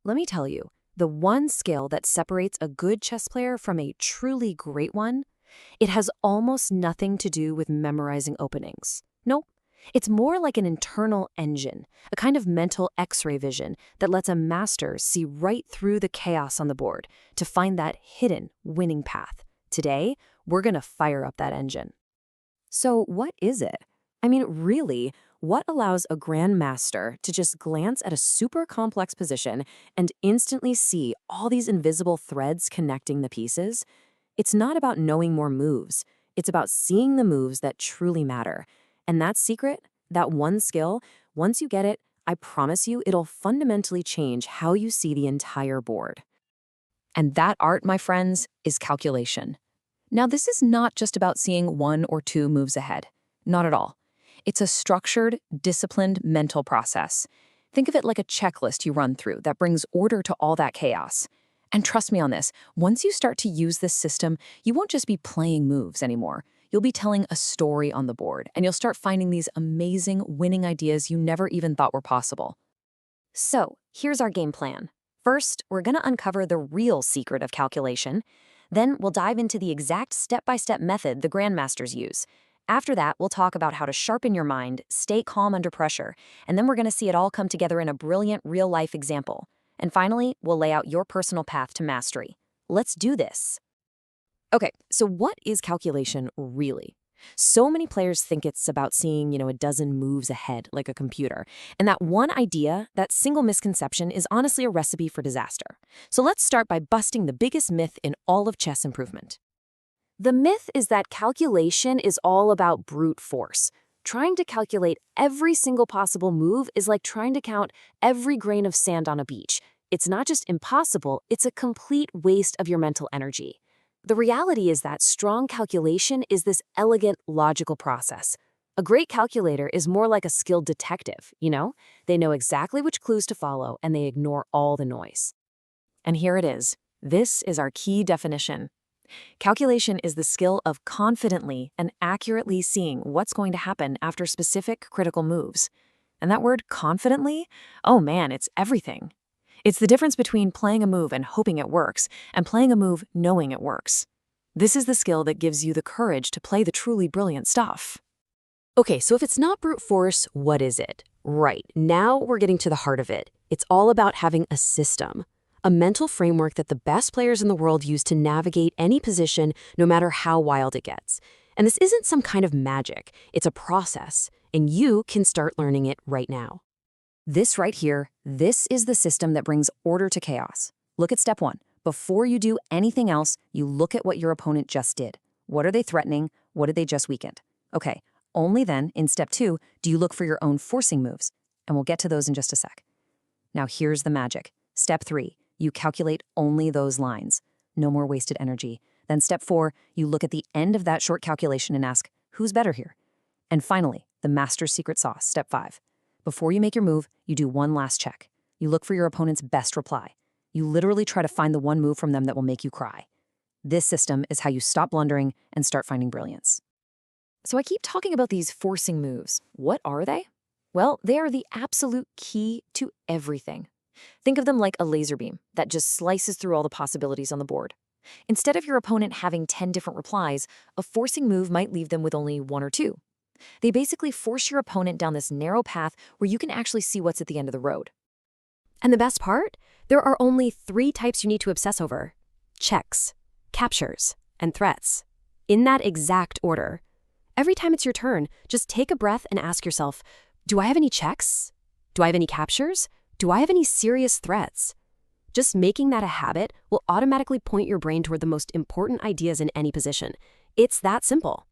let me tell you, the one skill that separates a good chess player from a truly great one, it has almost nothing to do with memorizing openings. Nope. It's more like an internal engine, a kind of mental X-ray vision that lets a master see right through the chaos on the board to find that hidden winning path. Today, we're going to fire up that engine. So what is it? I mean, really, what allows a grandmaster to just glance at a super complex position and instantly see all these invisible threads connecting the pieces? It's not about knowing more moves. It's about seeing the moves that truly matter. And that secret, that one skill, once you get it, I promise you it'll fundamentally change how you see the entire board. And that art, my friends, is calculation. Now, this is not just about seeing one or two moves ahead. Not at all. It's a structured, disciplined mental process. Think of it like a checklist you run through that brings order to all that chaos. And trust me on this, once you start to use this system, you won't just be playing moves anymore. You'll be telling a story on the board, and you'll start finding these amazing winning ideas you never even thought were possible. So, here's our game plan. First, we're going to uncover the real secret of calculation. Then we'll dive into the exact step-by-step method the grandmasters use. After that, we'll talk about how to sharpen your mind, stay calm under pressure, and then we're going to see it all come together in a brilliant real-life example. And finally, we'll lay out your personal path to mastery. Let's do this. Okay, so what is calculation really? So many players think it's about seeing, a dozen moves ahead like a computer. And that one idea, that single misconception, is honestly a recipe for disaster. So let's start by busting the biggest myth in all of chess improvement. The myth is that calculation is all about brute force. Trying to calculate every single possible move is like trying to count every grain of sand on a beach. It's not just impossible, it's a complete waste of your mental energy. The reality is that strong calculation is this elegant, logical process. A great calculator is more like a skilled detective, They know exactly which clues to follow, and they ignore all the noise. And here it is. This is our key definition. Calculation is the skill of confidently and accurately seeing what's going to happen after specific critical moves. And that word confidently, oh man, it's everything. It's the difference between playing a move and hoping it works and playing a move knowing it works. This is the skill that gives you the courage to play the truly brilliant stuff. Okay, so if it's not brute force, what is it? Right, now we're getting to the heart of it. It's all about having a system, a mental framework that the best players in the world use to navigate any position, no matter how wild it gets. And this isn't some kind of magic, it's a process, and you can start learning it right now. This right here, this is the system that brings order to chaos. Look at step 1. Before you do anything else, you look at what your opponent just did. What are they threatening? What did they just weaken? Okay, only then, in step 2, do you look for your own forcing moves. And we'll get to those in just a sec. Now here's the magic. Step 3, you calculate only those lines. No more wasted energy. Then step 4, you look at the end of that short calculation and ask, who's better here? And finally, the master's secret sauce, step 5. Before you make your move, you do one last check. You look for your opponent's best reply. You literally try to find the one move from them that will make you cry. This system is how you stop blundering and start finding brilliance. So I keep talking about these forcing moves. What are they? Well, they are the absolute key to everything. Think of them like a laser beam that just slices through all the possibilities on the board. Instead of your opponent having 10 different replies, a forcing move might leave them with only 1 or 2. They basically force your opponent down this narrow path where you can actually see what's at the end of the road. And the best part? There are only 3 types you need to obsess over: checks, captures, and threats. In that exact order. Every time it's your turn, just take a breath and ask yourself, do I have any checks? Do I have any captures? Do I have any serious threats? Just making that a habit will automatically point your brain toward the most important ideas in any position. It's that simple.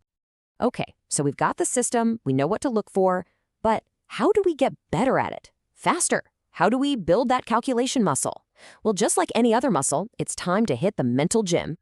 Okay, so we've got the system, we know what to look for, but how do we get better at it? Faster? How do we build that calculation muscle? Well, just like any other muscle, it's time to hit the mental gym.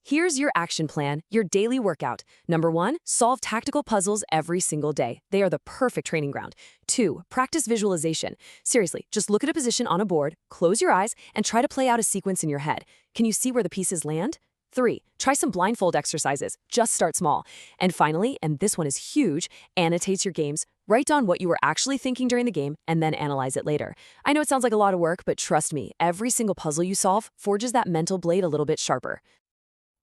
Here's your action plan, your daily workout. Number 1, solve tactical puzzles every single day. They are the perfect training ground. 2, practice visualization. Seriously, just look at a position on a board, close your eyes, and try to play out a sequence in your head. Can you see where the pieces land? 3, try some blindfold exercises. Just start small. And finally, and this one is huge, annotate your games Write down what you were actually thinking during the game and then analyze it later. I know it sounds like a lot of work, but trust me, every single puzzle you solve forges that mental blade a little bit sharper.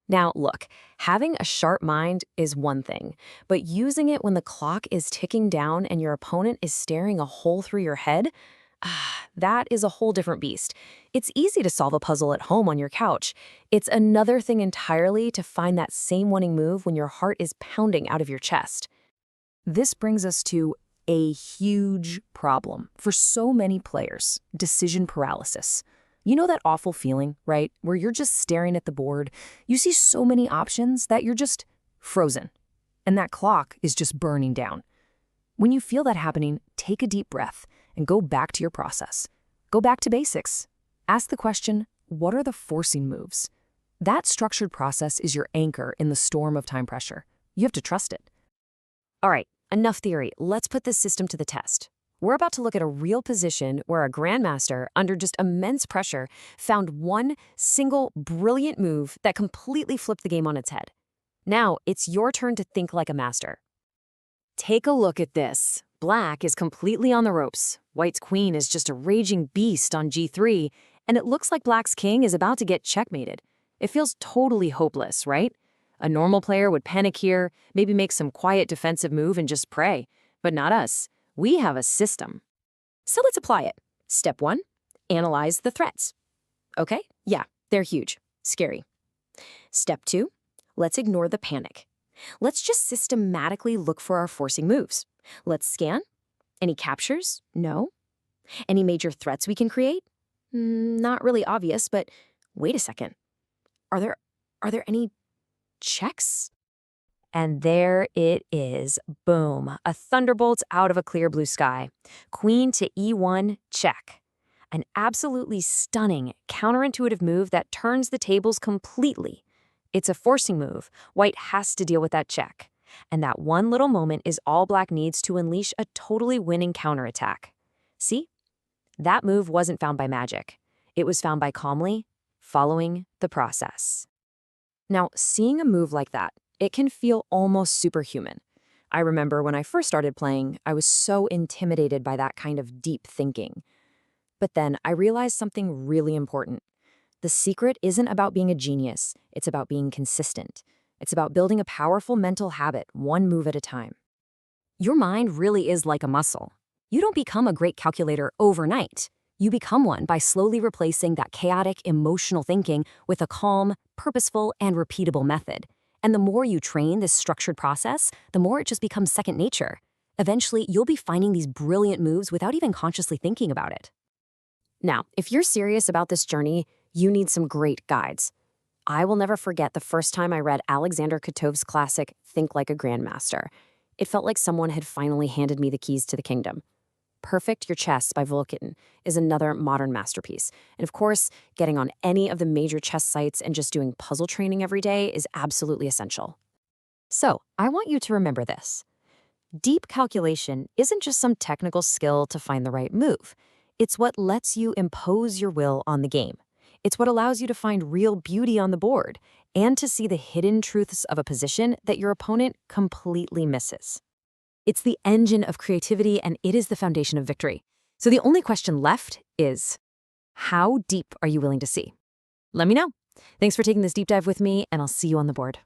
Now, look, having a sharp mind is one thing, but using it when the clock is ticking down and your opponent is staring a hole through your head, that is a whole different beast. It's easy to solve a puzzle at home on your couch. It's another thing entirely to find that same winning move when your heart is pounding out of your chest. This brings us to a huge problem for so many players: decision paralysis. You know that awful feeling, right? Where you're just staring at the board, you see so many options that you're just frozen, and that clock is just burning down. When you feel that happening, take a deep breath and go back to your process. Go back to basics. Ask the question, what are the forcing moves? That structured process is your anchor in the storm of time pressure. You have to trust it. All right, enough theory. Let's put this system to the test. We're about to look at a real position where a grandmaster, under just immense pressure, found one single brilliant move that completely flipped the game on its head. Now, it's your turn to think like a master. Take a look at this. Black is completely on the ropes. White's queen is just a raging beast on g3, and it looks like Black's king is about to get checkmated. It feels totally hopeless, right? A normal player would panic here, maybe make some quiet defensive move and just pray. But not us. We have a system. So let's apply it. Step 1, analyze the threats. Okay, yeah, they're huge, scary. Step 2, let's ignore the panic. Let's just systematically look for our forcing moves. Let's scan. Any captures? No. Any major threats we can create? Not really obvious, but wait a second. Are there any checks? And there it is. Boom. A thunderbolt out of a clear blue sky. Queen to e1, check. An absolutely stunning, counterintuitive move that turns the tables completely. It's a forcing move. White has to deal with that check. And that one little moment is all Black needs to unleash a totally winning counterattack. See? That move wasn't found by magic. It was found by calmly following the process. Now, seeing a move like that, it can feel almost superhuman. I remember when I first started playing, I was so intimidated by that kind of deep thinking. But then I realized something really important. The secret isn't about being a genius, it's about being consistent. It's about building a powerful mental habit, one move at a time. Your mind really is like a muscle. You don't become a great calculator overnight. You become one by slowly replacing that chaotic, emotional thinking with a calm, purposeful, and repeatable method. And the more you train this structured process, the more it just becomes second nature. Eventually, you'll be finding these brilliant moves without even consciously thinking about it. Now, if you're serious about this journey, you need some great guides. I will never forget the first time I read Alexander Kotov's classic, Think Like a Grandmaster. It felt like someone had finally handed me the keys to the kingdom. Perfect Your Chess by Vulcan is another modern masterpiece. And of course, getting on any of the major chess sites and just doing puzzle training every day is absolutely essential. So, I want you to remember this. Deep calculation isn't just some technical skill to find the right move. It's what lets you impose your will on the game. It's what allows you to find real beauty on the board and to see the hidden truths of a position that your opponent completely misses. It's the engine of creativity, and it is the foundation of victory. So the only question left is, how deep are you willing to see? Let me know. Thanks for taking this deep dive with me, and I'll see you on the board.